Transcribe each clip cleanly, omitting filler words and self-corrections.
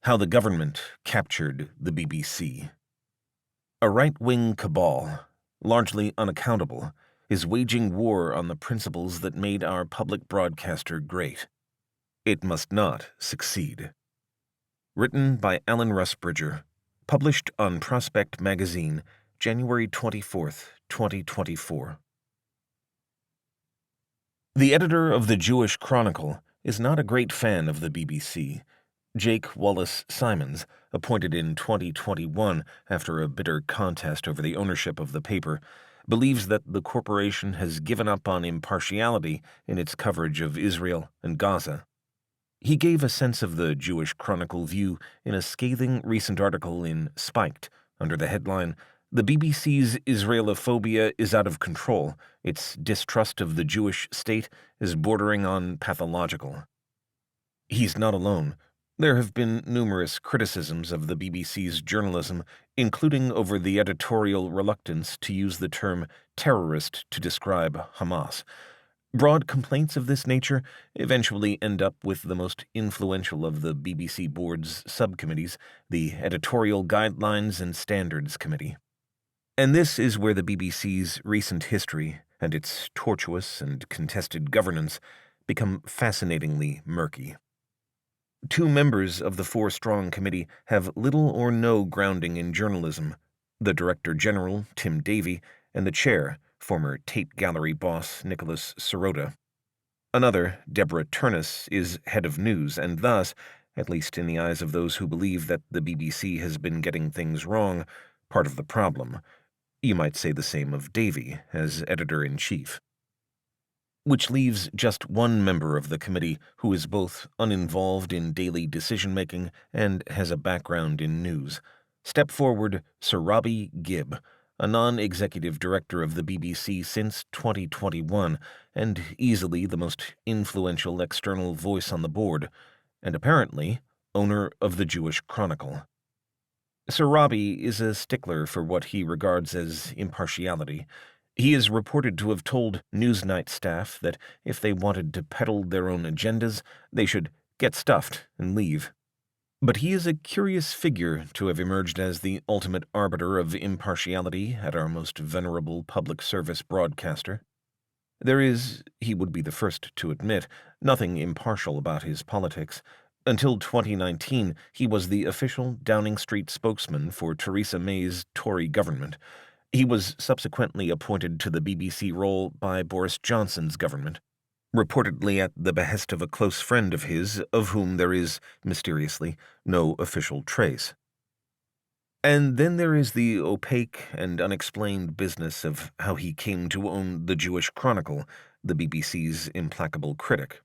How the Government Captured the BBC. A right-wing cabal, largely unaccountable, is waging war on the principles that made our public broadcaster great. It must not succeed. Written by Alan Rusbridger. Published on Prospect Magazine, January 24th, 2024. The editor of the Jewish Chronicle is not a great fan of the BBC. Jake Wallace-Simons, appointed in 2021 after a bitter contest over the ownership of the paper, believes that the corporation has given up on impartiality in its coverage of Israel and Gaza. He gave a sense of the Jewish Chronicle view in a scathing recent article in Spiked under the headline, "The BBC's Israelophobia is out of control. Its distrust of the Jewish state is bordering on pathological." He's not alone. There have been numerous criticisms of the BBC's journalism, including over the editorial reluctance to use the term terrorist to describe Hamas. Broad complaints of this nature eventually end up with the most influential of the BBC board's subcommittees, the Editorial Guidelines and Standards Committee. And this is where the BBC's recent history and its tortuous and contested governance become fascinatingly murky. Two members of the four-strong committee have little or no grounding in journalism: the Director General, Tim Davie, and the chair, former Tate Gallery boss Nicholas Sirota. Another, Deborah Turnus, is head of news, and thus, at least in the eyes of those who believe that the BBC has been getting things wrong, part of the problem. You might say the same of Davie as editor-in-chief. Which leaves just one member of the committee who is both uninvolved in daily decision-making and has a background in news. Step forward, Sir Robbie Gibb, a non-executive director of the BBC since 2021, and easily the most influential external voice on the board, and apparently owner of the Jewish Chronicle. Sir Robbie is a stickler for what he regards as impartiality. He is reported to have told Newsnight staff that if they wanted to peddle their own agendas, they should get stuffed and leave. But he is a curious figure to have emerged as the ultimate arbiter of impartiality at our most venerable public service broadcaster. There is, he would be the first to admit, nothing impartial about his politics. Until 2019, he was the official Downing Street spokesman for Theresa May's Tory government. He was subsequently appointed to the BBC role by Boris Johnson's government, reportedly at the behest of a close friend of his, of whom there is, mysteriously, no official trace. And then there is the opaque and unexplained business of how he came to own the Jewish Chronicle, the BBC's implacable critic.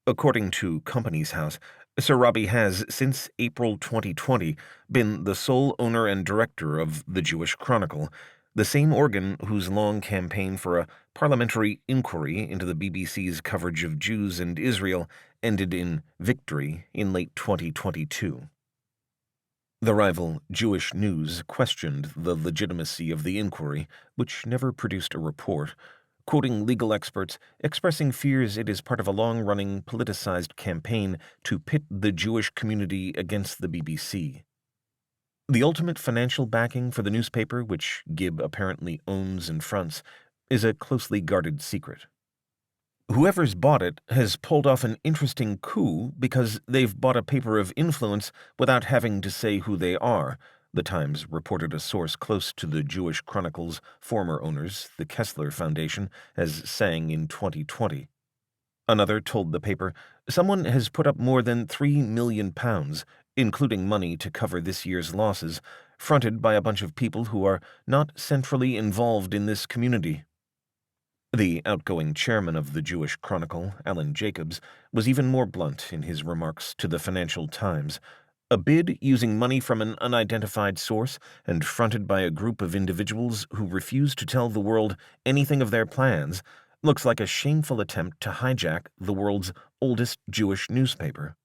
According to Companies House, Sir Robbie has, since April 2020, been the sole owner and director of the Jewish Chronicle, the same organ whose long campaign for a parliamentary inquiry into the BBC's coverage of Jews and Israel ended in victory in late 2022. The rival Jewish News questioned the legitimacy of the inquiry, which never produced a report, quoting legal experts, expressing fears it is part of a long-running politicized campaign to pit the Jewish community against the BBC. The ultimate financial backing for the newspaper, which Gibb apparently owns and fronts, is a closely guarded secret. Whoever's bought it has pulled off an interesting coup because they've bought a paper of influence without having to say who they are, The Times reported a source close to the Jewish Chronicle's former owners, the Kessler Foundation, as saying in 2020. Another told the paper, "Someone has put up more than £3 million, including money to cover this year's losses, fronted by a bunch of people who are not centrally involved in this community." The outgoing chairman of the Jewish Chronicle, Alan Jacobs, was even more blunt in his remarks to the Financial Times. A bid using money from an unidentified source and fronted by a group of individuals who refuse to tell the world anything of their plans looks like a shameful attempt to hijack the world's oldest Jewish newspaper.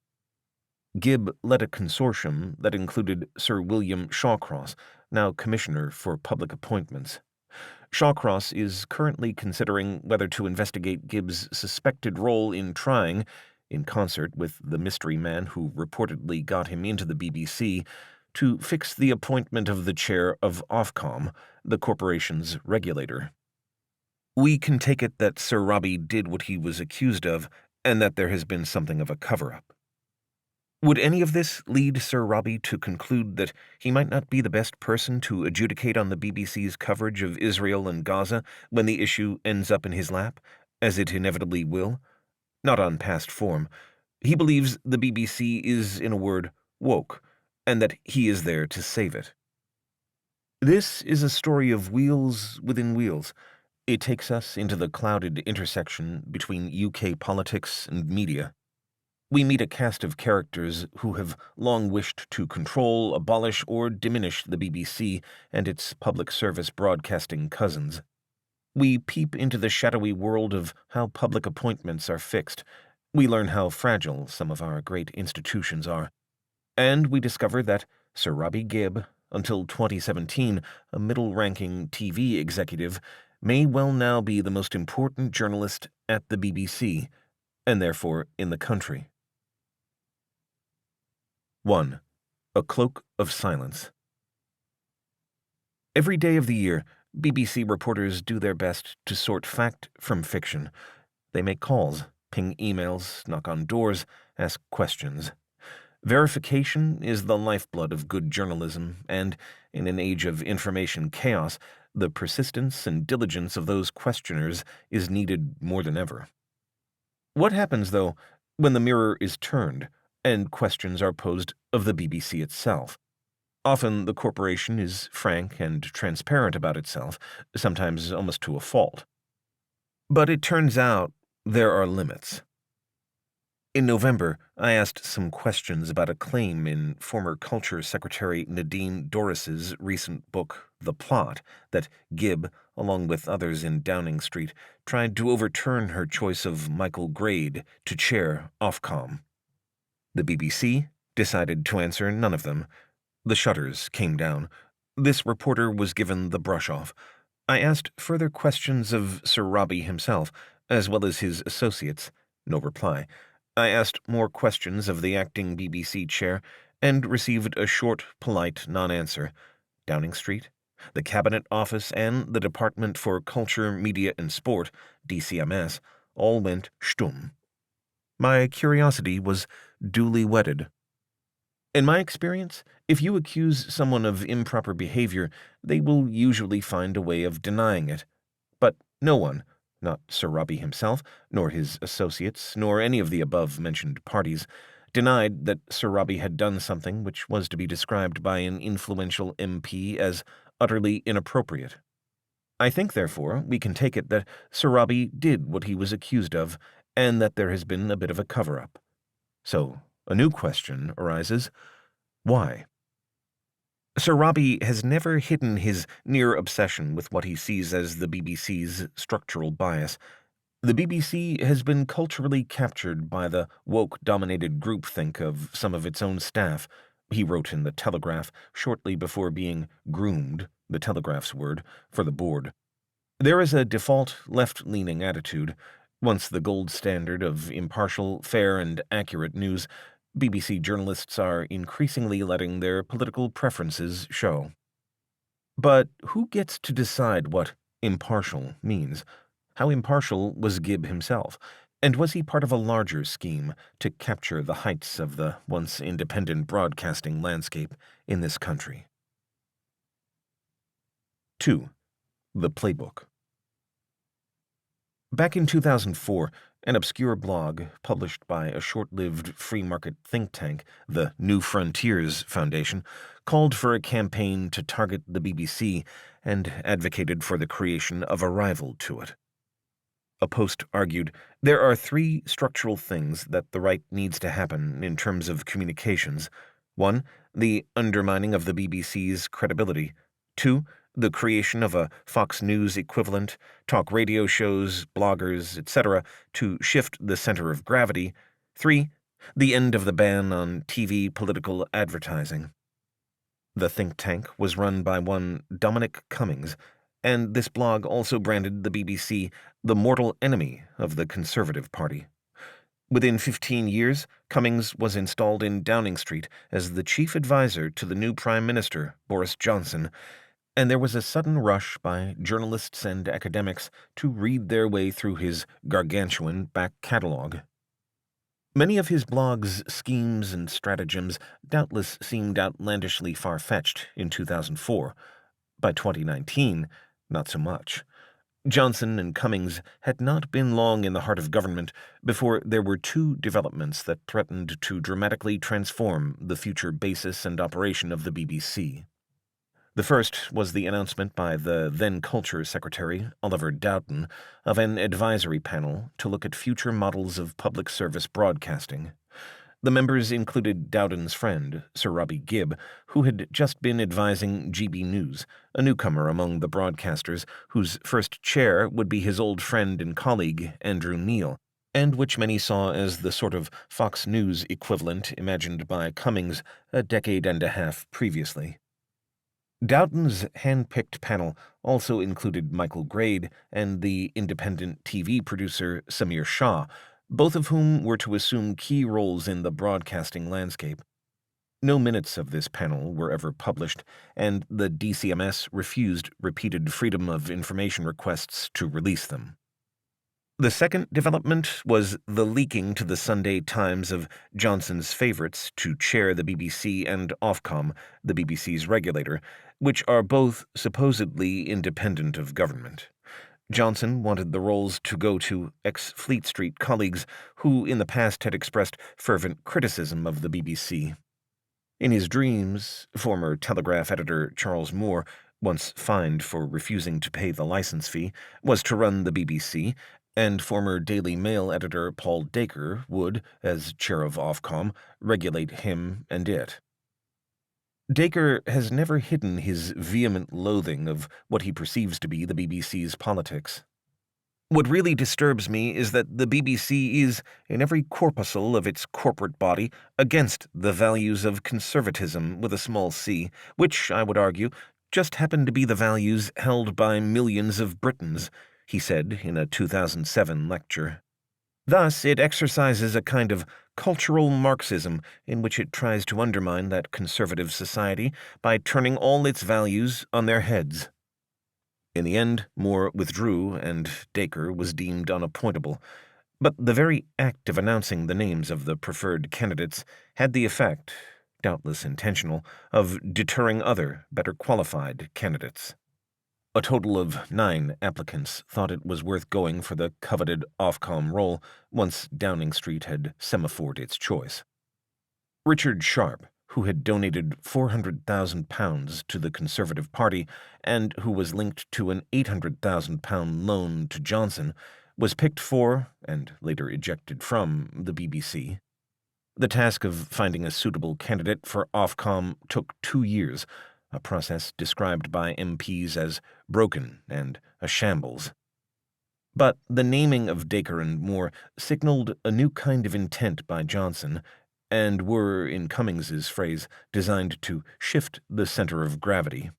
Gibb led a consortium that included Sir William Shawcross, now Commissioner for Public Appointments. Shawcross is currently considering whether to investigate Gibb's suspected role in trying, in concert with the mystery man who reportedly got him into the BBC, to fix the appointment of the chair of Ofcom, the corporation's regulator. We can take it that Sir Robbie did what he was accused of, and that there has been something of a cover-up. Would any of this lead Sir Robbie to conclude that he might not be the best person to adjudicate on the BBC's coverage of Israel and Gaza when the issue ends up in his lap, as it inevitably will? Not on past form. He believes the BBC is, in a word, woke, and that he is there to save it. This is a story of wheels within wheels. It takes us into the clouded intersection between UK politics and media. We meet a cast of characters who have long wished to control, abolish, or diminish the BBC and its public service broadcasting cousins. We peep into the shadowy world of how public appointments are fixed. We learn how fragile some of our great institutions are. And we discover that Sir Robbie Gibb, until 2017 a middle-ranking TV executive, may well now be the most important journalist at the BBC, and therefore in the country. 1. A Cloak of Silence. Every day of the year, BBC reporters do their best to sort fact from fiction. They make calls, ping emails, knock on doors, ask questions. Verification is the lifeblood of good journalism, and, in an age of information chaos, the persistence and diligence of those questioners is needed more than ever. What happens, though, when the mirror is turned and questions are posed of the BBC itself? Often the corporation is frank and transparent about itself, sometimes almost to a fault. But it turns out there are limits. In November, I asked some questions about a claim in former Culture Secretary Nadine Dorris's recent book, The Plot, that Gibb, along with others in Downing Street, tried to overturn her choice of Michael Grade to chair Ofcom. The BBC decided to answer none of them. The shutters came down. This reporter was given the brush off. I asked further questions of Sir Robbie himself, as well as his associates. No reply. I asked more questions of the acting BBC chair, and received a short, polite non-answer. Downing Street, the Cabinet Office, and the Department for Culture, Media and Sport, DCMS, all went stumm. My curiosity was duly whetted. In my experience, if you accuse someone of improper behavior, they will usually find a way of denying it. But no one, not Sir Robbie himself, nor his associates, nor any of the above-mentioned parties, denied that Sir Robbie had done something which was to be described by an influential MP as utterly inappropriate. I think, therefore, we can take it that Sir Robbie did what he was accused of, and that there has been a bit of a cover-up. So, a new question arises: why? Sir Robbie has never hidden his near obsession with what he sees as the BBC's structural bias. The BBC has been culturally captured by the woke-dominated groupthink of some of its own staff, he wrote in The Telegraph shortly before being groomed, the Telegraph's word, for the board. There is a default left-leaning attitude. Once the gold standard of impartial, fair, and accurate news, BBC journalists are increasingly letting their political preferences show. But who gets to decide what impartial means? How impartial was Gibb himself? And was he part of a larger scheme to capture the heights of the once independent broadcasting landscape in this country? 2. The Playbook. Back in 2004, an obscure blog published by a short-lived free-market think tank, the New Frontiers Foundation, called for a campaign to target the BBC and advocated for the creation of a rival to it. A post argued, there are 3 structural things that the right needs to happen in terms of communications. 1. The undermining of the BBC's credibility. 2. The creation of a Fox News equivalent, talk radio shows, bloggers, etc., to shift the center of gravity. 3. The end of the ban on TV political advertising. The think tank was run by one Dominic Cummings, and this blog also branded the BBC the mortal enemy of the Conservative Party. Within 15 years, Cummings was installed in Downing Street as the chief advisor to the new Prime Minister, Boris Johnson, and there was a sudden rush by journalists and academics to read their way through his gargantuan back catalogue. Many of his blog's schemes and stratagems doubtless seemed outlandishly far-fetched in 2004. By 2019, not so much. Johnson and Cummings had not been long in the heart of government before there were two developments that threatened to dramatically transform the future basis and operation of the BBC. The first was the announcement by the then Culture Secretary, Oliver Dowden, of an advisory panel to look at future models of public service broadcasting. The members included Dowden's friend, Sir Robbie Gibb, who had just been advising GB News, a newcomer among the broadcasters whose first chair would be his old friend and colleague, Andrew Neil, and which many saw as the sort of Fox News equivalent imagined by Cummings a decade and a half previously. Dowden's hand-picked panel also included Michael Grade and the independent TV producer Samir Shah, both of whom were to assume key roles in the broadcasting landscape. No minutes of this panel were ever published, and the DCMS refused repeated Freedom of Information requests to release them. The second development was the leaking to the Sunday Times of Johnson's favorites to chair the BBC and Ofcom, the BBC's regulator, which are both supposedly independent of government. Johnson wanted the roles to go to ex-Fleet Street colleagues who in the past had expressed fervent criticism of the BBC. In his dreams, former Telegraph editor Charles Moore, once fined for refusing to pay the license fee, was to run the BBC, and former Daily Mail editor Paul Dacre would, as chair of Ofcom, regulate him and it. Dacre has never hidden his vehement loathing of what he perceives to be the BBC's politics. What really disturbs me is that the BBC is, in every corpuscle of its corporate body, against the values of conservatism with a small c, which, I would argue, just happen to be the values held by millions of Britons, he said in a 2007 lecture. Thus, it exercises a kind of cultural Marxism in which it tries to undermine that conservative society by turning all its values on their heads. In the end, Moore withdrew and Dacre was deemed unappointable, but the very act of announcing the names of the preferred candidates had the effect, doubtless intentional, of deterring other, better qualified candidates. A total of 9 applicants thought it was worth going for the coveted Ofcom role once Downing Street had semaphored its choice. Richard Sharp, who had donated £400,000 to the Conservative Party and who was linked to an £800,000 loan to Johnson, was picked for, and later ejected from, the BBC. The task of finding a suitable candidate for Ofcom took 2 years, a process described by MPs as broken and a shambles. But the naming of Dacre and Moore signaled a new kind of intent by Johnson, and were, in Cummings's phrase, designed to shift the center of gravity.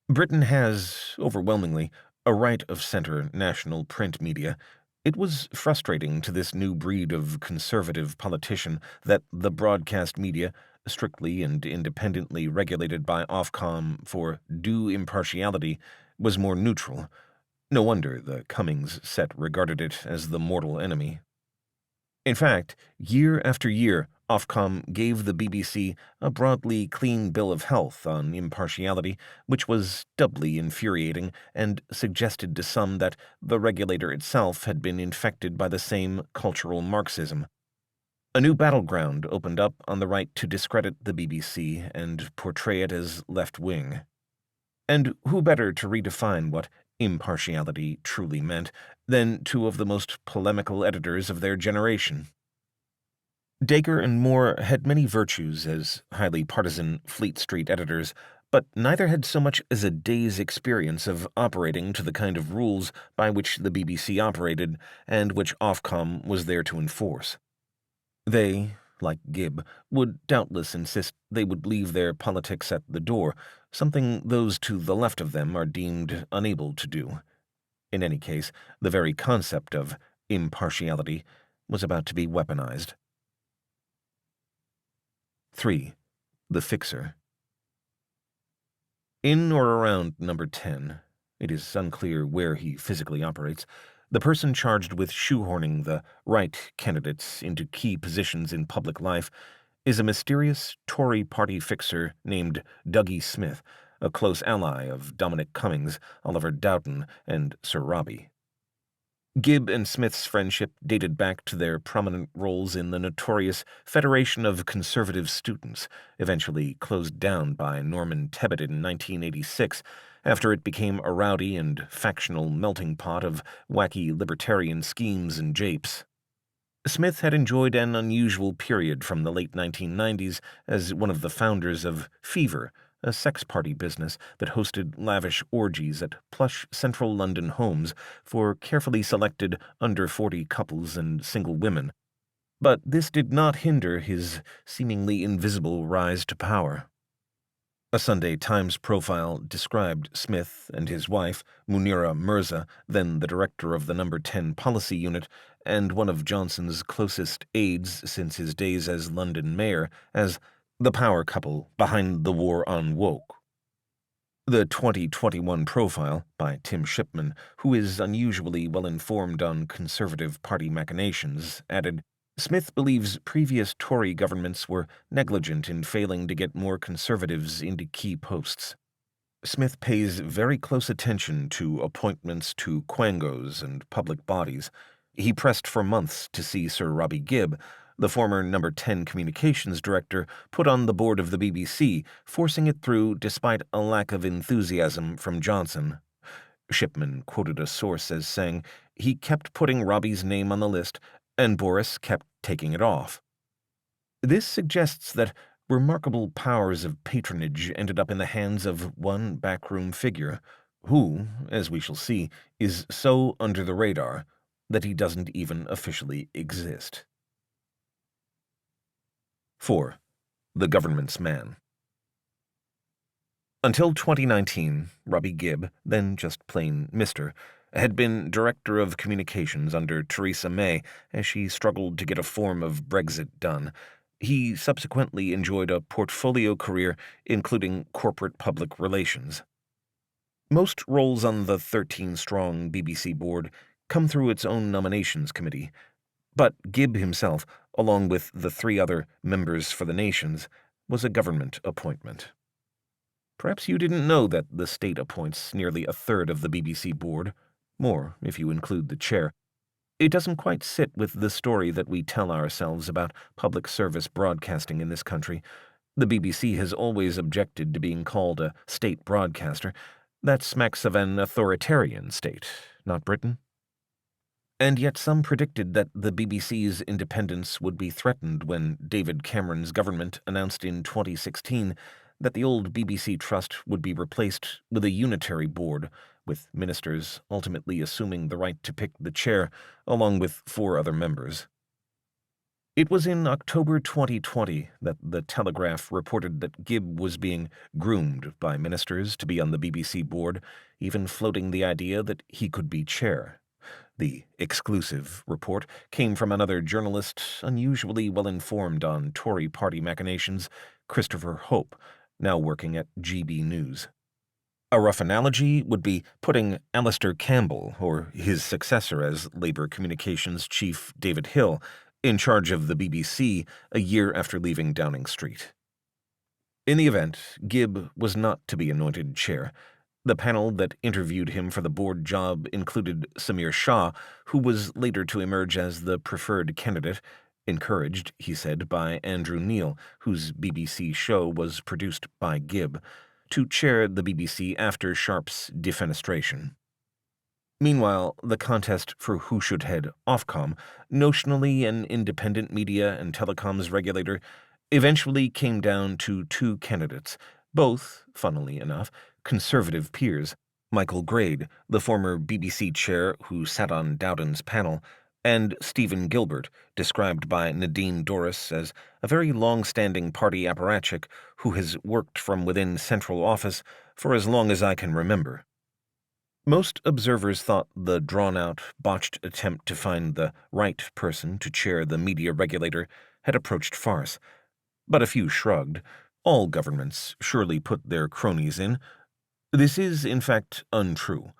Britain has, overwhelmingly, a right-of-center national print media. It was frustrating to this new breed of conservative politician that the broadcast media, strictly and independently regulated by Ofcom for due impartiality, was more neutral. No wonder the Cummings set regarded it as the mortal enemy. In fact, year after year, Ofcom gave the BBC a broadly clean bill of health on impartiality, which was doubly infuriating and suggested to some that the regulator itself had been infected by the same cultural Marxism. A new battleground opened up on the right to discredit the BBC and portray it as left-wing. And who better to redefine what impartiality truly meant than two of the most polemical editors of their generation? Dacre and Moore had many virtues as highly partisan Fleet Street editors, but neither had so much as a day's experience of operating to the kind of rules by which the BBC operated and which Ofcom was there to enforce. They, like Gibb, would doubtless insist they would leave their politics at the door, something those to the left of them are deemed unable to do. In any case, the very concept of impartiality was about to be weaponized. 3. The Fixer. In or around number 10, it is unclear where he physically operates, the person charged with shoehorning the right candidates into key positions in public life is a mysterious Tory party fixer named Dougie Smith, a close ally of Dominic Cummings, Oliver Dowden, and Sir Robbie. Gibb and Smith's friendship dated back to their prominent roles in the notorious Federation of Conservative Students, eventually closed down by Norman Tebbit in 1986 after it became a rowdy and factional melting pot of wacky libertarian schemes and japes. Smith had enjoyed an unusual period from the late 1990s as one of the founders of Fever, a sex party business that hosted lavish orgies at plush central London homes for carefully selected under-40 couples and single women. But this did not hinder his seemingly invisible rise to power. A Sunday Times profile described Smith and his wife, Munira Mirza, then the director of the No. 10 Policy Unit and one of Johnson's closest aides since his days as London mayor, as the power couple behind the war on woke. The 2021 profile, by Tim Shipman, who is unusually well-informed on Conservative Party machinations, added, Smith believes previous Tory governments were negligent in failing to get more conservatives into key posts. Smith pays very close attention to appointments to quangos and public bodies. He pressed for months to see Sir Robbie Gibb, the former No. 10 communications director, put on the board of the BBC, forcing it through despite a lack of enthusiasm from Johnson. Shipman quoted a source as saying, he kept putting Robbie's name on the list, and Boris kept taking it off. This suggests that remarkable powers of patronage ended up in the hands of one backroom figure, who, as we shall see, is so under the radar that he doesn't even officially exist. 4. The Government's Man. Until 2019, Robbie Gibb, then just plain Mr., had been Director of Communications under Theresa May as she struggled to get a form of Brexit done. He subsequently enjoyed a portfolio career, including corporate public relations. Most roles on the 13-strong BBC board come through its own nominations committee, but Gibb himself, along with the 3 other members for the nations, was a government appointment. Perhaps you didn't know that the state appoints nearly a third of the BBC board, more if you include the chair. It doesn't quite sit with the story that we tell ourselves about public service broadcasting in this country. The BBC has always objected to being called a state broadcaster. That smacks of an authoritarian state, not Britain? And yet some predicted that the BBC's independence would be threatened when David Cameron's government announced in 2016 that the old BBC Trust would be replaced with a unitary board, with ministers ultimately assuming the right to pick the chair, along with 4 other members. It was in October 2020 that The Telegraph reported that Gibb was being groomed by ministers to be on the BBC board, even floating the idea that he could be chair. The exclusive report came from another journalist unusually well-informed on Tory party machinations, Christopher Hope, now working at GB News. A rough analogy would be putting Alistair Campbell, or his successor as Labour Communications Chief David Hill, in charge of the BBC a year after leaving Downing Street. In the event, Gibb was not to be anointed chair. The panel that interviewed him for the board job included Samir Shah, who was later to emerge as the preferred candidate, encouraged, he said, by Andrew Neil, whose BBC show was produced by Gibb, to chair the BBC after Sharp's defenestration. Meanwhile, the contest for who should head Ofcom, notionally an independent media and telecoms regulator, eventually came down to 2 candidates, both, funnily enough, Conservative peers, Michael Grade, the former BBC chair who sat on Dowden's panel, and Stephen Gilbert, described by Nadine Dorris as a very long-standing party apparatchik who has worked from within central office for as long as I can remember. Most observers thought the drawn-out, botched attempt to find the right person to chair the media regulator had approached farce, but a few shrugged. All governments surely put their cronies in. This is, in fact, untrue.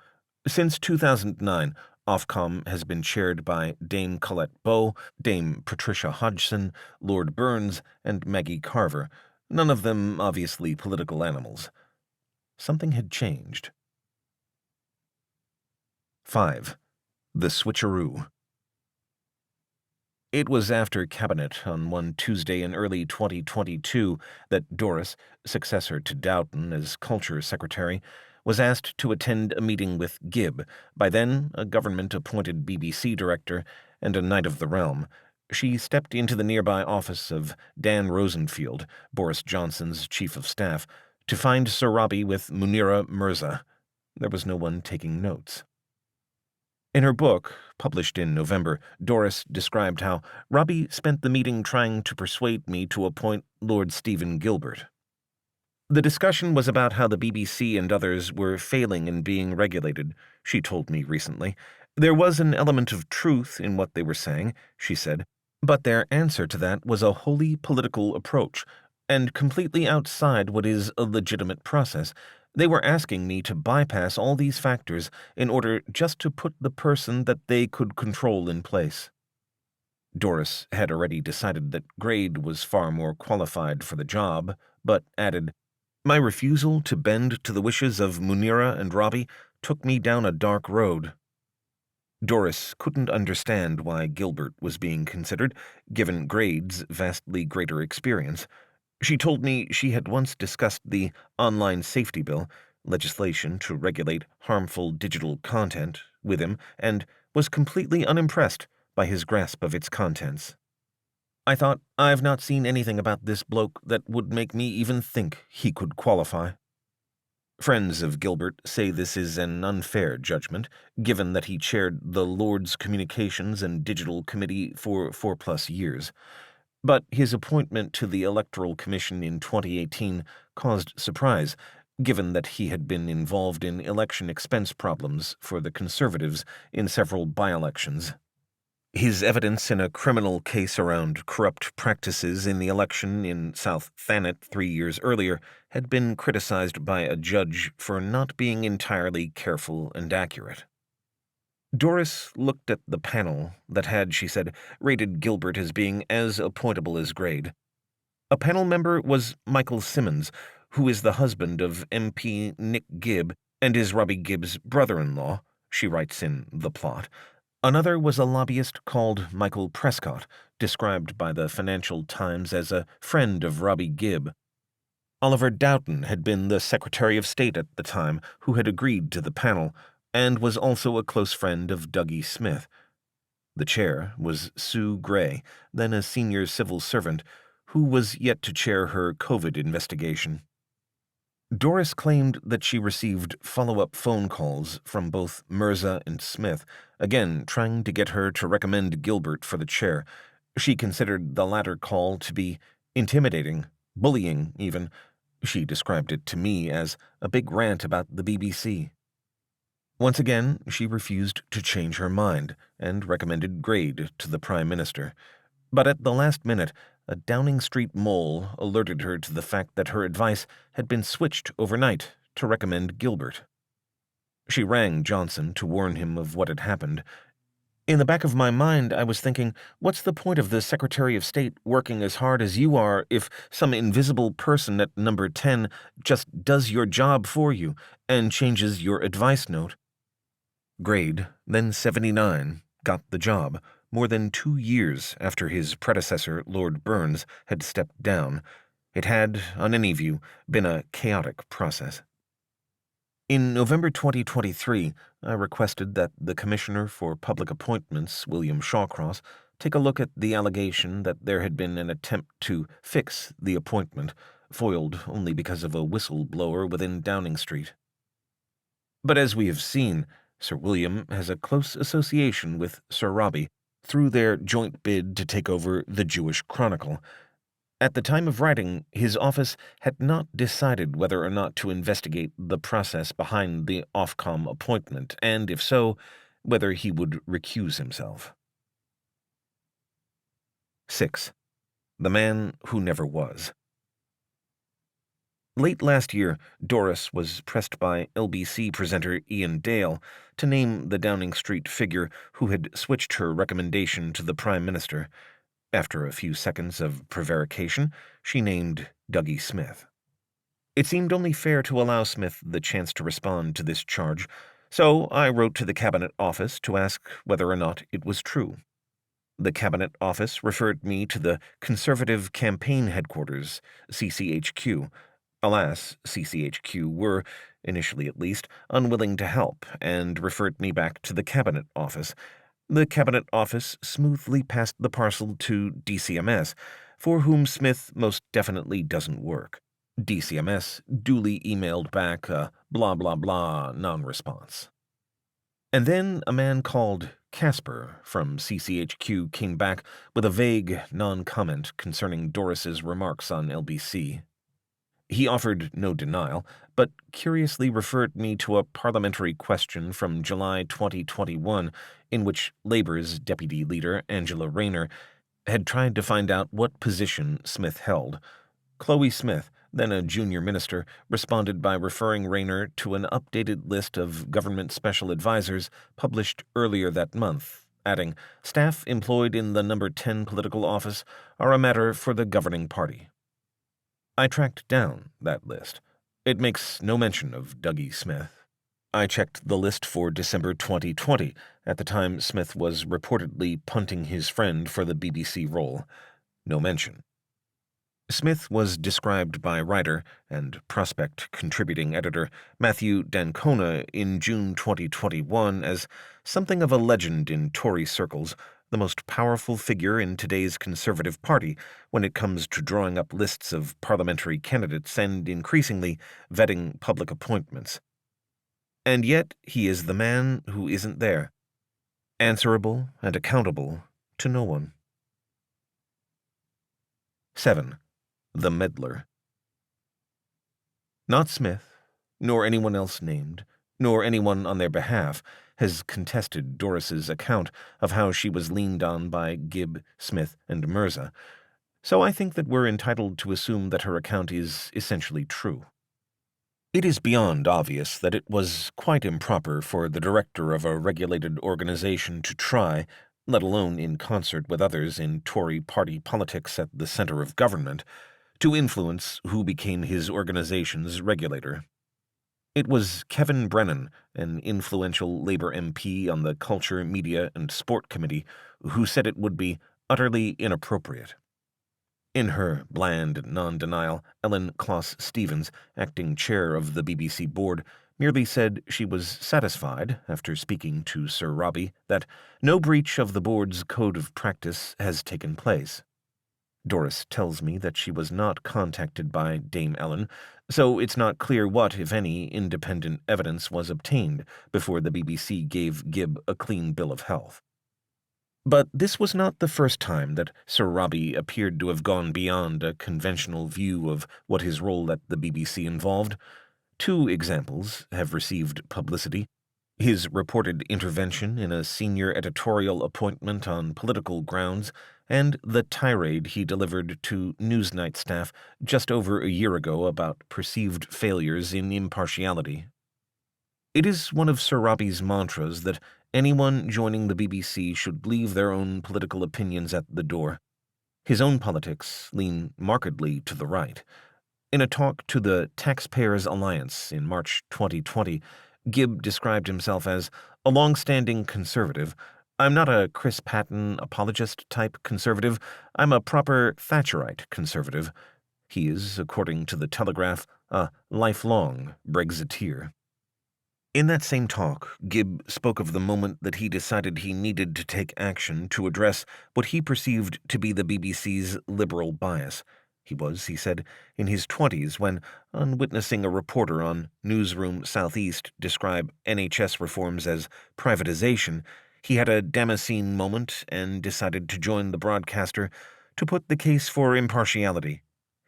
Since 2009, Ofcom has been chaired by Dame Colette Bow, Dame Patricia Hodgson, Lord Burns, and Maggie Carver, none of them obviously political animals. Something had changed. 5. The switcheroo. It was after Cabinet on one Tuesday in early 2022 that Doris, successor to Doughton as Culture Secretary, was asked to attend a meeting with Gibb, by then a government-appointed BBC director and a Knight of the Realm. She stepped into the nearby office of Dan Rosenfield, Boris Johnson's chief of staff, to find Sir Robbie with Munira Mirza. There was no one taking notes. In her book, published in November, Doris described how Robbie spent the meeting trying to persuade me to appoint Lord Stephen Gilbert. The discussion was about how the BBC and others were failing in being regulated, she told me recently. There was an element of truth in what they were saying, she said, but their answer to that was a wholly political approach, and completely outside what is a legitimate process. They were asking me to bypass all these factors in order just to put the person that they could control in place. Doris had already decided that Grade was far more qualified for the job, but added, "My refusal to bend to the wishes of Munira and Robbie took me down a dark road." Doris couldn't understand why Gilbert was being considered, given Grade's vastly greater experience. She told me she had once discussed the Online Safety Bill, legislation to regulate harmful digital content, with him, and was completely unimpressed by his grasp of its contents. I thought, I've not seen anything about this bloke that would make me even think he could qualify. Friends of Gilbert say this is an unfair judgment, given that he chaired the Lords Communications and Digital Committee for 4+ years. But his appointment to the Electoral Commission in 2018 caused surprise, given that he had been involved in election expense problems for the Conservatives in several by-elections. His evidence in a criminal case around corrupt practices in the election in South Thanet 3 years earlier had been criticized by a judge for not being entirely careful and accurate. Doris looked at the panel that had, she said, rated Gilbert as being as appointable as Grade. A panel member was Michael Simmons, who is the husband of MP Nick Gibb and is Robbie Gibb's brother-in-law, she writes in The Plot. Another was a lobbyist called Michael Prescott, described by the Financial Times as a friend of Robbie Gibb. Oliver Doughton had been the Secretary of State at the time, who had agreed to the panel, and was also a close friend of Dougie Smith. The chair was Sue Gray, then a senior civil servant, who was yet to chair her COVID investigation. Doris claimed that she received follow-up phone calls from both Mirza and Smith, again trying to get her to recommend Gilbert for the chair. She considered the latter call to be intimidating, bullying even. She described it to me as a big rant about the BBC. Once again, she refused to change her mind and recommended Grade to the Prime Minister. But at the last minute, a Downing Street mole alerted her to the fact that her advice had been switched overnight to recommend Gilbert. She rang Johnson to warn him of what had happened. In the back of my mind, I was thinking, what's the point of the Secretary of State working as hard as you are if some invisible person at number 10 just does your job for you and changes your advice note? Grade, then 79, got the job, more than 2 years after his predecessor, Lord Burns, had stepped down. It had, on any view, been a chaotic process. In November 2023, I requested that the Commissioner for Public Appointments, William Shawcross, take a look at the allegation that there had been an attempt to fix the appointment, foiled only because of a whistleblower within Downing Street. But as we have seen, Sir William has a close association with Sir Robbie through their joint bid to take over the Jewish Chronicle, At the time of writing, his office had not decided whether or not to investigate the process behind the Ofcom appointment, and if so, whether he would recuse himself. 6. The Man Who Never Was. Late last year, Doris was pressed by LBC presenter Ian Dale to name the Downing Street figure who had switched her recommendation to the Prime Minister. After a few seconds of prevarication, she named Dougie Smith. It seemed only fair to allow Smith the chance to respond to this charge, so I wrote to the Cabinet Office to ask whether or not it was true. The Cabinet Office referred me to the Conservative Campaign Headquarters, CCHQ. Alas, CCHQ were, initially at least, unwilling to help and referred me back to the Cabinet Office. The Cabinet Office smoothly passed the parcel to DCMS, for whom Smith most definitely doesn't work. DCMS duly emailed back a blah blah blah non-response. And then a man called Casper from CCHQ came back with a vague non-comment concerning Doris's remarks on LBC. He offered no denial, but curiously referred me to a parliamentary question from July 2021 in which Labour's deputy leader, Angela Rayner, had tried to find out what position Smith held. Chloe Smith, then a junior minister, responded by referring Rayner to an updated list of government special advisers published earlier that month, adding, "Staff employed in the number 10 political office are a matter for the governing party." I tracked down that list. It makes no mention of Dougie Smith. I checked the list for December 2020, at the time Smith was reportedly punting his friend for the BBC role. No mention. Smith was described by writer and Prospect contributing editor Matthew D'Ancona in June 2021 as something of a legend in Tory circles, the most powerful figure in today's Conservative Party when it comes to drawing up lists of parliamentary candidates and, increasingly, vetting public appointments. And yet he is the man who isn't there, answerable and accountable to no one. 7. The Meddler. Not Smith, nor anyone else named, nor anyone on their behalf, has contested Doris's account of how she was leaned on by Gibb, Smith, and Mirza, so I think that we're entitled to assume that her account is essentially true. It is beyond obvious that it was quite improper for the director of a regulated organization to try, let alone in concert with others in Tory party politics at the center of government, to influence who became his organization's regulator. It was Kevin Brennan, an influential Labour MP on the Culture, Media and Sport Committee, who said it would be utterly inappropriate. In her bland non-denial, Ellen Kloss-Stevens, acting chair of the BBC board, merely said she was satisfied, after speaking to Sir Robbie, that no breach of the board's code of practice has taken place. Doris tells me that she was not contacted by Dame Ellen, so it's not clear what, if any, independent evidence was obtained before the BBC gave Gibb a clean bill of health. But this was not the first time that Sir Robbie appeared to have gone beyond a conventional view of what his role at the BBC involved. 2 examples have received publicity: his reported intervention in a senior editorial appointment on political grounds, and the tirade he delivered to Newsnight staff just over a year ago about perceived failures in impartiality. It is one of Sir Robbie's mantras that anyone joining the BBC should leave their own political opinions at the door. His own politics lean markedly to the right. In a talk to the Taxpayers Alliance in March 2020, Gibb described himself as a long-standing conservative. "I'm not a Chris Patten apologist-type conservative. I'm a proper Thatcherite conservative." He is, according to the Telegraph, a lifelong Brexiteer. In that same talk, Gibb spoke of the moment that he decided he needed to take action to address what he perceived to be the BBC's liberal bias. He was, he said, in his 20s when, on witnessing a reporter on Newsroom Southeast describe NHS reforms as privatization, he had a Damascene moment and decided to join the broadcaster to put the case for impartiality.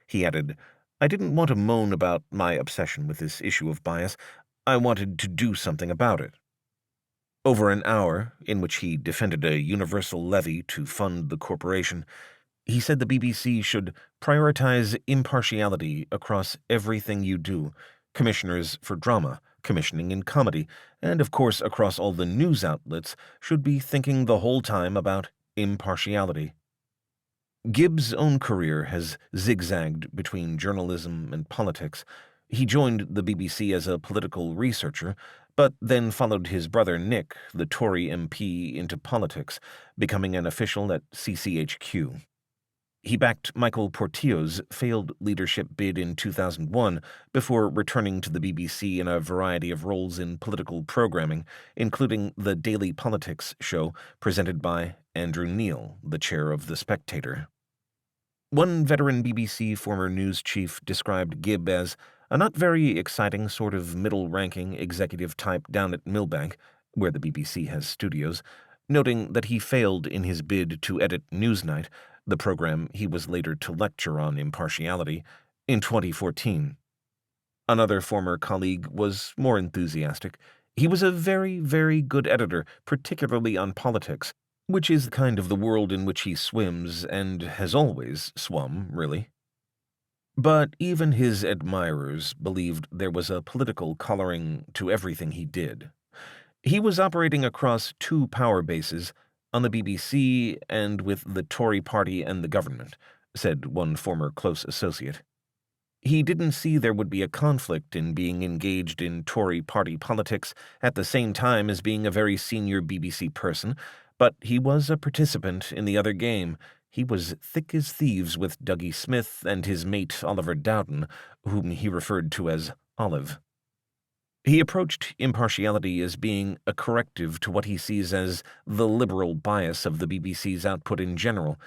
He added, "I didn't want to moan about my obsession with this issue of bias. I wanted to do something about it." Over an hour, in which he defended a universal levy to fund the corporation, he said the BBC should prioritize impartiality across everything you do, commissioners for drama, commissioning in comedy, and of course across all the news outlets should be thinking the whole time about impartiality. Gibb's own career has zigzagged between journalism and politics. He joined the BBC as a political researcher, but then followed his brother Nick, the Tory MP, into politics, becoming an official at CCHQ. He backed Michael Portillo's failed leadership bid in 2001 before returning to the BBC in a variety of roles in political programming, including the Daily Politics show presented by Andrew Neil, the chair of The Spectator. One veteran BBC former news chief described Gibb as a not very exciting sort of middle-ranking executive type down at Millbank, where the BBC has studios, noting that he failed in his bid to edit Newsnight, the program he was later to lecture on impartiality, in 2014. Another former colleague was more enthusiastic. He was a very, very good editor, particularly on politics, which is kind of the world in which he swims and has always swum, really. But even his admirers believed there was a political coloring to everything he did. He was operating across two power bases, on the BBC and with the Tory party and the government, said one former close associate. He didn't see there would be a conflict in being engaged in Tory party politics at the same time as being a very senior BBC person, but he was a participant in the other game. He was thick as thieves with Dougie Smith and his mate Oliver Dowden, whom he referred to as Olive. He approached impartiality as being a corrective to what he sees as the liberal bias of the BBC's output in general.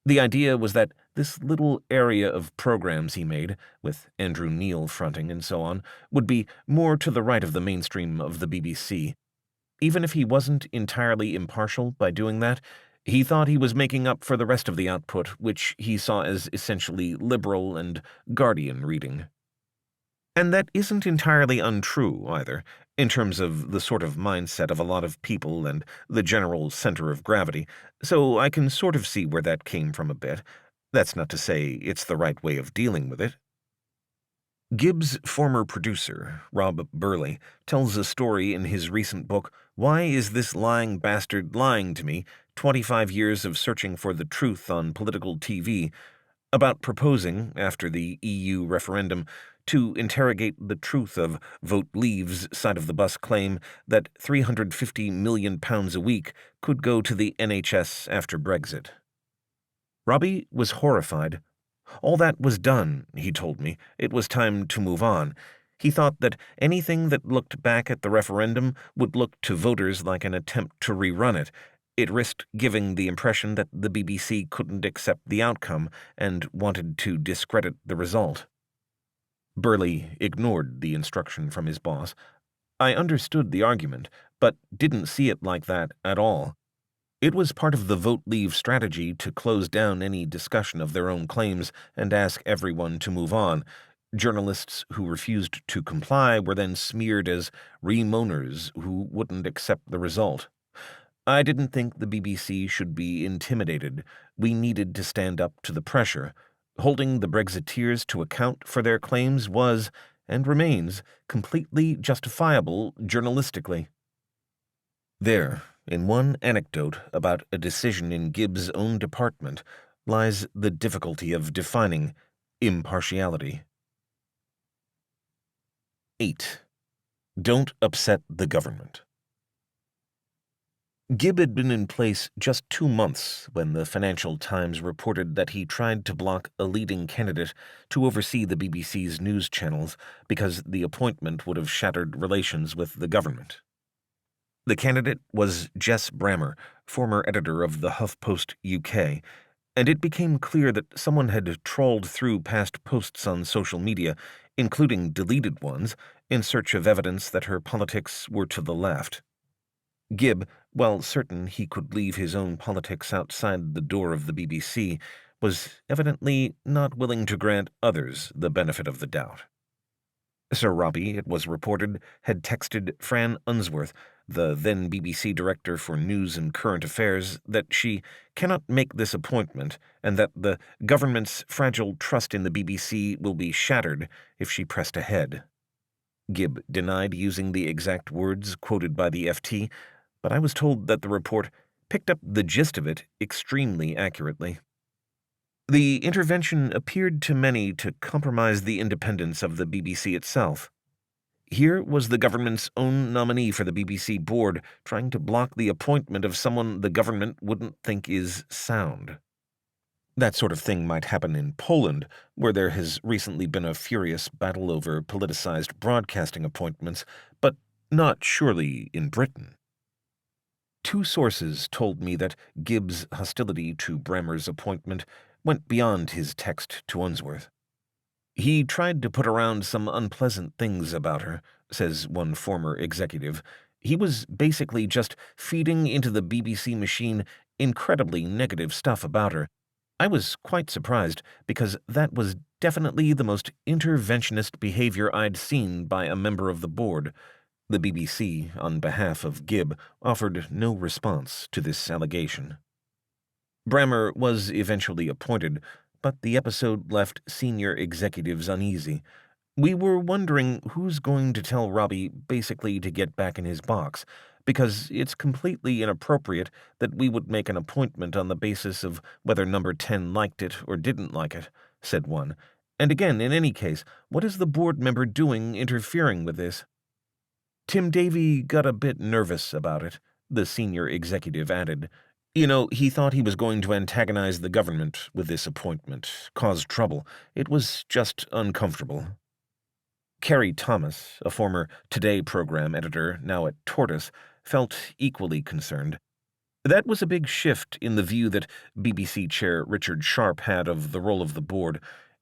The idea was that this little area of programs he made, with Andrew Neil fronting and so on, would be more to the right of the mainstream of the BBC. Even if he wasn't entirely impartial by doing that, he thought he was making up for the rest of the output, which he saw as essentially liberal and Guardian reading. And that isn't entirely untrue, either, in terms of the sort of mindset of a lot of people and the general center of gravity, so I can sort of see where that came from a bit. That's not to say it's the right way of dealing with it. Gibb's former producer, Rob Burley, tells a story in his recent book, Why Is This Lying Bastard Lying to Me? 25 Years of Searching for the Truth on Political TV, about proposing, after the EU referendum, to interrogate the truth of Vote Leave's side of the bus claim that £350 million a week could go to the NHS after Brexit. Robbie was horrified. All that was done, he told me. It was time to move on. He thought that anything that looked back at the referendum would look to voters like an attempt to rerun it. It risked giving the impression that the BBC couldn't accept the outcome and wanted to discredit the result. Burley ignored the instruction from his boss. I understood the argument, but didn't see it like that at all. It was part of the Vote Leave strategy to close down any discussion of their own claims and ask everyone to move on. Journalists who refused to comply were then smeared as re-moaners who wouldn't accept the result. I didn't think the BBC should be intimidated. We needed to stand up to the pressure. Holding the Brexiteers to account for their claims was, and remains, completely justifiable journalistically. There, in one anecdote about a decision in Gibb's own department, lies the difficulty of defining impartiality. 8. Don't upset the government. Gibb had been in place just 2 months when the Financial Times reported that he tried to block a leading candidate to oversee the BBC's news channels because the appointment would have shattered relations with the government. The candidate was Jess Brammer, former editor of the HuffPost UK, and it became clear that someone had trawled through past posts on social media, including deleted ones, in search of evidence that her politics were to the left. Gibb, while certain he could leave his own politics outside the door of the BBC, was evidently not willing to grant others the benefit of the doubt. Sir Robbie, it was reported, had texted Fran Unsworth, the then BBC Director for News and Current Affairs, that she cannot make this appointment and that the government's fragile trust in the BBC will be shattered if she pressed ahead. Gibb denied using the exact words quoted by the FT, but I was told that the report picked up the gist of it extremely accurately. The intervention appeared to many to compromise the independence of the BBC itself. Here was the government's own nominee for the BBC board trying to block the appointment of someone the government wouldn't think is sound. That sort of thing might happen in Poland, where there has recently been a furious battle over politicized broadcasting appointments, but not surely in Britain. Two sources told me that Gibb's hostility to Bremer's appointment went beyond his text to Unsworth. He tried to put around some unpleasant things about her, says one former executive. He was basically just feeding into the BBC machine incredibly negative stuff about her. I was quite surprised, because that was definitely the most interventionist behavior I'd seen by a member of the board. The BBC, on behalf of Gibb, offered no response to this allegation. Bremer was eventually appointed, but the episode left senior executives uneasy. We were wondering who's going to tell Robbie basically to get back in his box, because it's completely inappropriate that we would make an appointment on the basis of whether number 10 liked it or didn't like it, said one. And again, in any case, what is the board member doing interfering with this? Tim Davey got a bit nervous about it, the senior executive added. You know, he thought he was going to antagonize the government with this appointment, cause trouble. It was just uncomfortable. Carrie Thomas, a former Today program editor, now at Tortoise, felt equally concerned. That was a big shift in the view that BBC chair Richard Sharp had of the role of the board.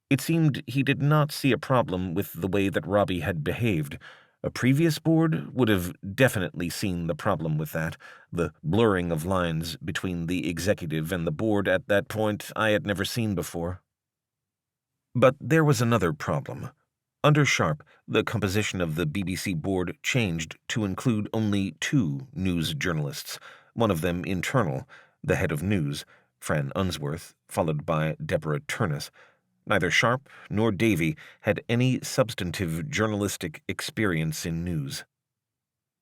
It seemed he did not see a problem with the way that Robbie had behaved. A previous board would have definitely seen the problem with that. The blurring of lines between the executive and the board at that point I had never seen before. But there was another problem. Under Sharp, the composition of the BBC board changed to include only 2 news journalists, one of them internal, the head of news, Fran Unsworth, followed by Deborah Turnus. Neither Sharp nor Davey had any substantive journalistic experience in news.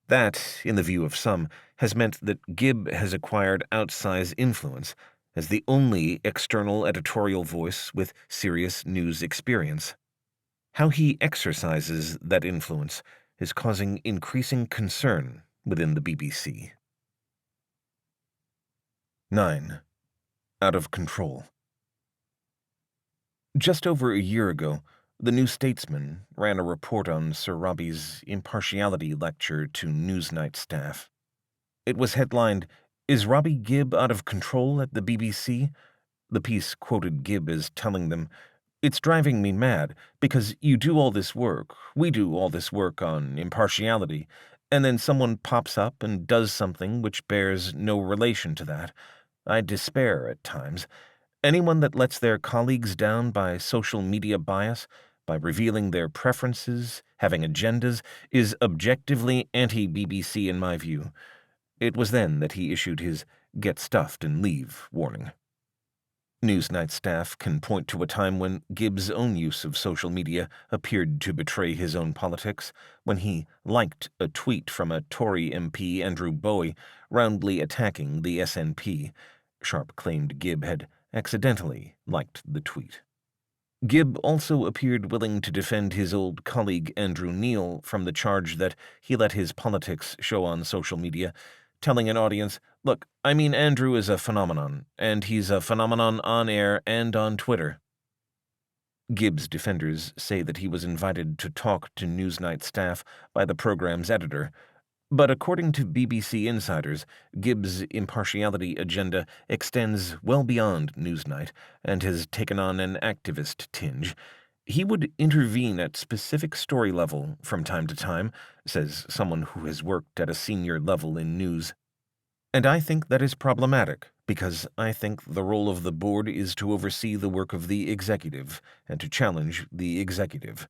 That, in the view of some, has meant that Gibb has acquired outsized influence as the only external editorial voice with serious news experience. How he exercises that influence is causing increasing concern within the BBC. 9. Out of control. Just over a year ago, the New Statesman ran a report on Sir Robbie's impartiality lecture to Newsnight staff. It was headlined, "Is Robbie Gibb out of control at the BBC?" The piece quoted Gibb as telling them, "It's driving me mad, because you do all this work, we do all this work on impartiality, and then someone pops up and does something which bears no relation to that. I despair at times. Anyone that lets their colleagues down by social media bias, by revealing their preferences, having agendas, is objectively anti-BBC in my view." It was then that he issued his "get stuffed and leave" warning. Newsnight staff can point to a time when Gibb's own use of social media appeared to betray his own politics, when he liked a tweet from a Tory MP, Andrew Bowie, roundly attacking the SNP. Sharp claimed Gibb had accidentally liked the tweet. Gibb also appeared willing to defend his old colleague Andrew Neil from the charge that he let his politics show on social media, telling an audience, "Look, I mean, Andrew is a phenomenon, and he's a phenomenon on air and on Twitter." Gibb's defenders say that he was invited to talk to Newsnight staff by the program's editor, but according to BBC insiders, Gibb's impartiality agenda extends well beyond Newsnight and has taken on an activist tinge. He would intervene at specific story level from time to time, says someone who has worked at a senior level in news. "And I think that is problematic," Because I think the role of the board is to oversee the work of the executive and to challenge the executive.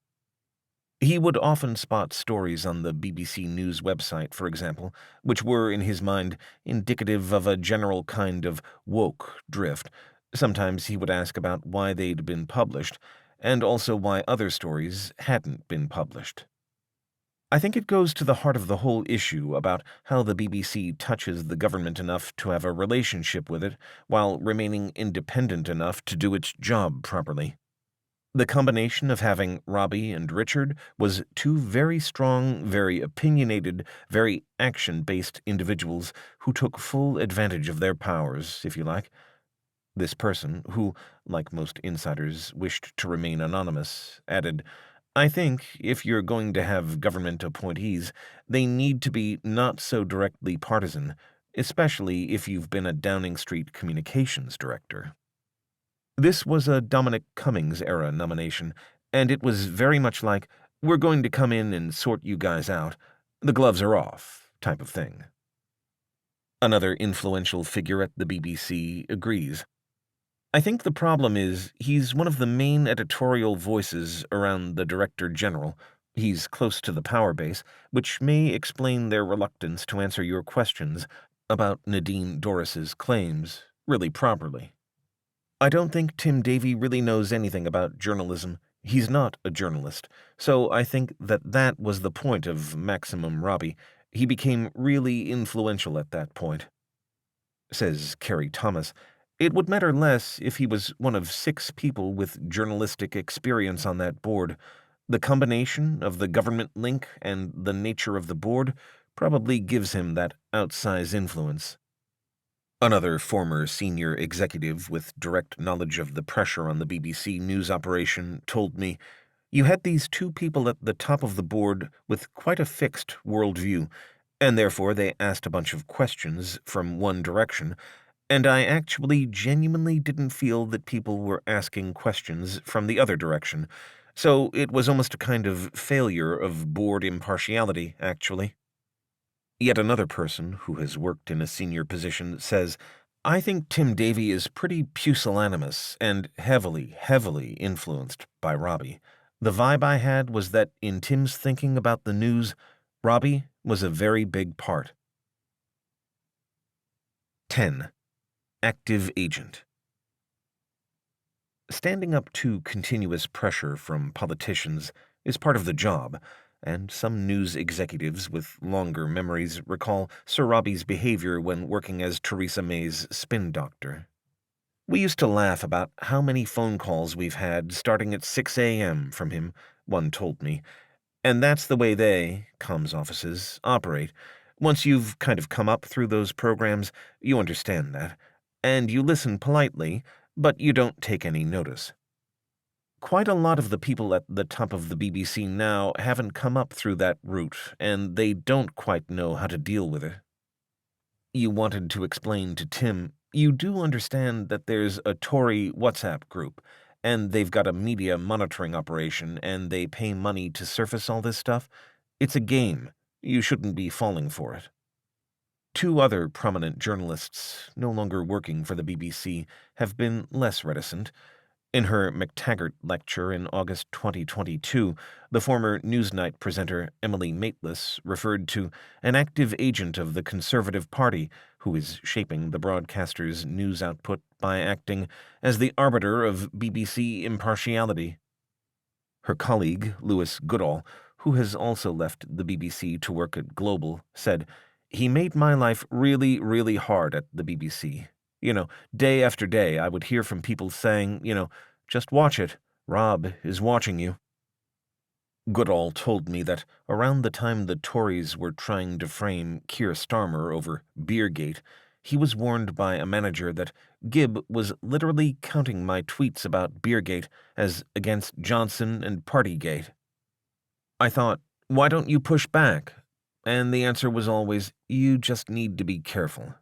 He would often spot stories on the BBC News website, for example, which were, in his mind, indicative of a general kind of woke drift. Sometimes he would ask about why they'd been published, and also why other stories hadn't been published. I think it goes to the heart of the whole issue about how the BBC touches the government enough to have a relationship with it, while remaining independent enough to do its job properly. The combination of having Robbie and Richard was two very strong, very opinionated, very action-based individuals who took full advantage of their powers, if you like. This person, who, like most insiders, wished to remain anonymous, added, I think if you're going to have government appointees, they need to be not so directly partisan, especially if you've been a Downing Street communications director. This was a Dominic Cummings-era nomination, and it was very much like, we're going to come in and sort you guys out, the gloves are off, type of thing. Another influential figure at the BBC agrees. I think the problem is he's one of the main editorial voices around the Director General. He's close to the power base, which may explain their reluctance to answer your questions about Nadine Dorris's claims really properly. I don't think Tim Davie really knows anything about journalism. He's not a journalist, so I think that was the point of Maximum Robbie. He became really influential at that point. Says Carrie Thomas, it would matter less if he was one of 6 people with journalistic experience on that board. The combination of the government link and the nature of the board probably gives him that outsized influence. Another former senior executive with direct knowledge of the pressure on the BBC news operation told me, you had these 2 people at the top of the board with quite a fixed worldview, and therefore they asked a bunch of questions from one direction, and I actually genuinely didn't feel that people were asking questions from the other direction, so it was almost a kind of failure of board impartiality, actually. Yet another person who has worked in a senior position says, I think Tim Davie is pretty pusillanimous and heavily influenced by Robbie. The vibe I had was that in Tim's thinking about the news, Robbie was a very big part. 10. Active agent. Standing up to continuous pressure from politicians is part of the job, and some news executives with longer memories recall Sir Robbie's behavior when working as Theresa May's spin doctor. We used to laugh about how many phone calls we've had starting at 6 a.m. from him, one told me, and that's the way they, comms offices, operate. Once you've kind of come up through those programs, you understand that, and you listen politely, but you don't take any notice. Quite a lot of the people at the top of the BBC now haven't come up through that route, and they don't quite know how to deal with it. You wanted to explain to Tim, you do understand that there's a Tory WhatsApp group, and they've got a media monitoring operation, and they pay money to surface all this stuff? It's a game. You shouldn't be falling for it. 2 other prominent journalists, no longer working for the BBC, have been less reticent. In her McTaggart lecture in August 2022, the former Newsnight presenter Emily Maitlis referred to an active agent of the Conservative Party who is shaping the broadcaster's news output by acting as the arbiter of BBC impartiality. Her colleague, Lewis Goodall, who has also left the BBC to work at Global, said, he made my life really hard at the BBC. Day after day, I would hear from people saying, just watch it. Rob is watching you. Goodall told me that around the time the Tories were trying to frame Keir Starmer over Beergate, he was warned by a manager that Gibb was literally counting my tweets about Beergate as against Johnson and Partygate. I thought, why don't you push back? And the answer was always, you just need to be careful.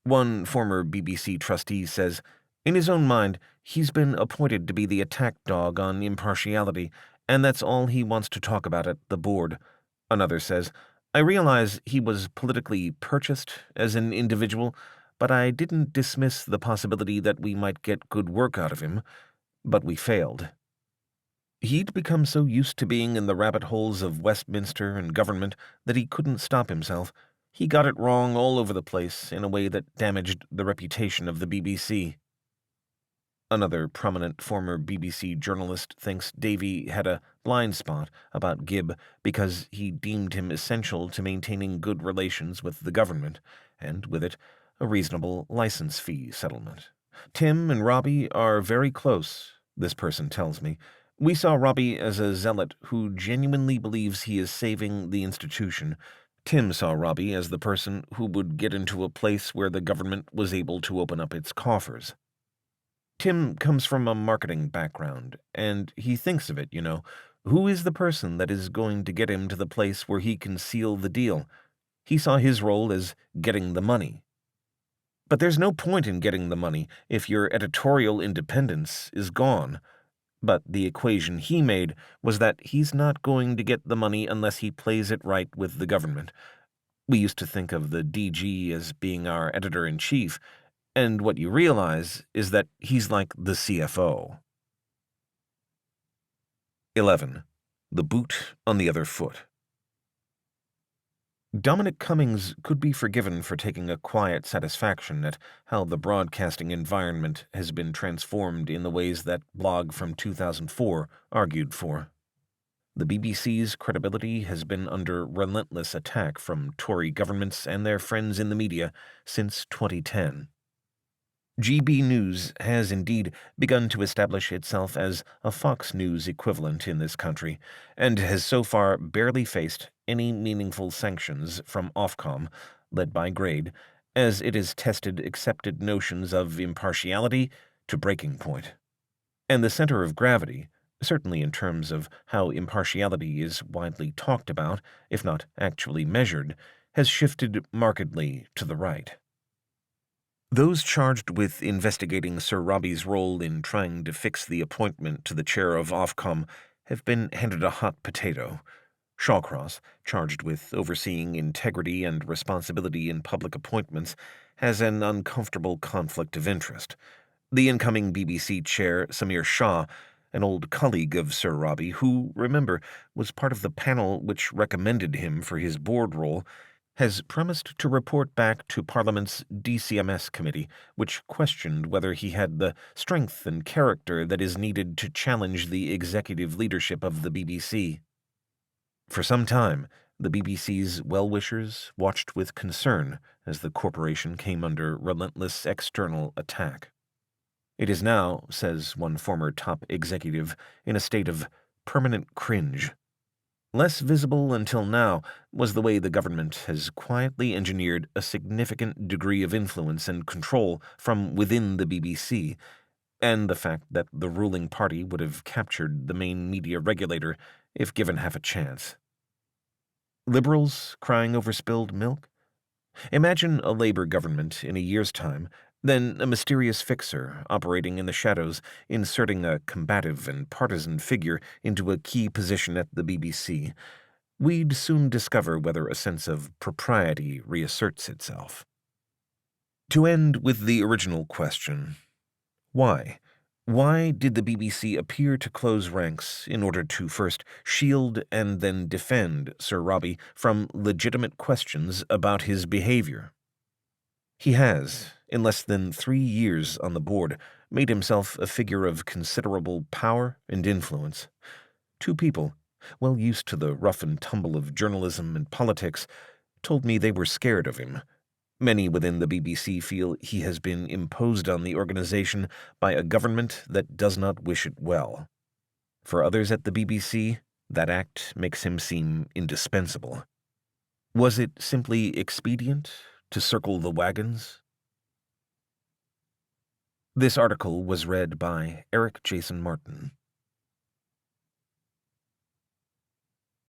One former BBC trustee says, in his own mind, he's been appointed to be the attack dog on impartiality, and that's all he wants to talk about at the board. Another says, I realize he was politically purchased as an individual, but I didn't dismiss the possibility that we might get good work out of him, but we failed. He'd become so used to being in the rabbit holes of Westminster and government that he couldn't stop himself. He got it wrong all over the place in a way that damaged the reputation of the BBC. Another prominent former BBC journalist thinks Davy had a blind spot about Gibb because he deemed him essential to maintaining good relations with the government, and with it, a reasonable license fee settlement. Tim and Robbie are very close, this person tells me. We saw Robbie as a zealot who genuinely believes he is saving the institution. Tim saw Robbie as the person who would get into a place where the government was able to open up its coffers. Tim comes from a marketing background, and he thinks of it, Who is the person that is going to get him to the place where he can seal the deal? He saw his role as getting the money. But there's no point in getting the money if your editorial independence is gone. But the equation he made was that he's not going to get the money unless he plays it right with the government. We used to think of the DG as being our editor-in-chief, and what you realize is that he's like the CFO. 11. The boot on the other foot. Dominic Cummings could be forgiven for taking a quiet satisfaction at how the broadcasting environment has been transformed in the ways that Blog from 2004 argued for. The BBC's credibility has been under relentless attack from Tory governments and their friends in the media since 2010. GB News has indeed begun to establish itself as a Fox News equivalent in this country, and has so far barely faced any meaningful sanctions from Ofcom, led by Grade, as it has tested accepted notions of impartiality to breaking point. And the center of gravity, certainly in terms of how impartiality is widely talked about, if not actually measured, has shifted markedly to the right. Those charged with investigating Sir Robbie's role in trying to fix the appointment to the chair of Ofcom have been handed a hot potato. Shawcross, charged with overseeing integrity and responsibility in public appointments, has an uncomfortable conflict of interest. The incoming BBC chair, Samir Shah, an old colleague of Sir Robbie, who, remember, was part of the panel which recommended him for his board role, has promised to report back to Parliament's DCMS committee, which questioned whether he had the strength and character that is needed to challenge the executive leadership of the BBC. For some time, the BBC's well-wishers watched with concern as the corporation came under relentless external attack. It is now, says one former top executive, in a state of permanent cringe. Less visible until now was the way the government has quietly engineered a significant degree of influence and control from within the BBC, and the fact that the ruling party would have captured the main media regulator if given half a chance. Liberals crying over spilled milk? Imagine a Labour government in a year's time, then a mysterious fixer operating in the shadows, inserting a combative and partisan figure into a key position at the BBC. We'd soon discover whether a sense of propriety reasserts itself. To end with the original question, why? Why did the BBC appear to close ranks in order to first shield and then defend Sir Robbie from legitimate questions about his behavior? He has, in less than 3 years on the board, made himself a figure of considerable power and influence. Two people, well used to the rough and tumble of journalism and politics, told me they were scared of him. Many within the BBC feel he has been imposed on the organization by a government that does not wish it well. For others at the BBC, that act makes him seem indispensable. Was it simply expedient to circle the wagons? This article was read by Eric Jason Martin.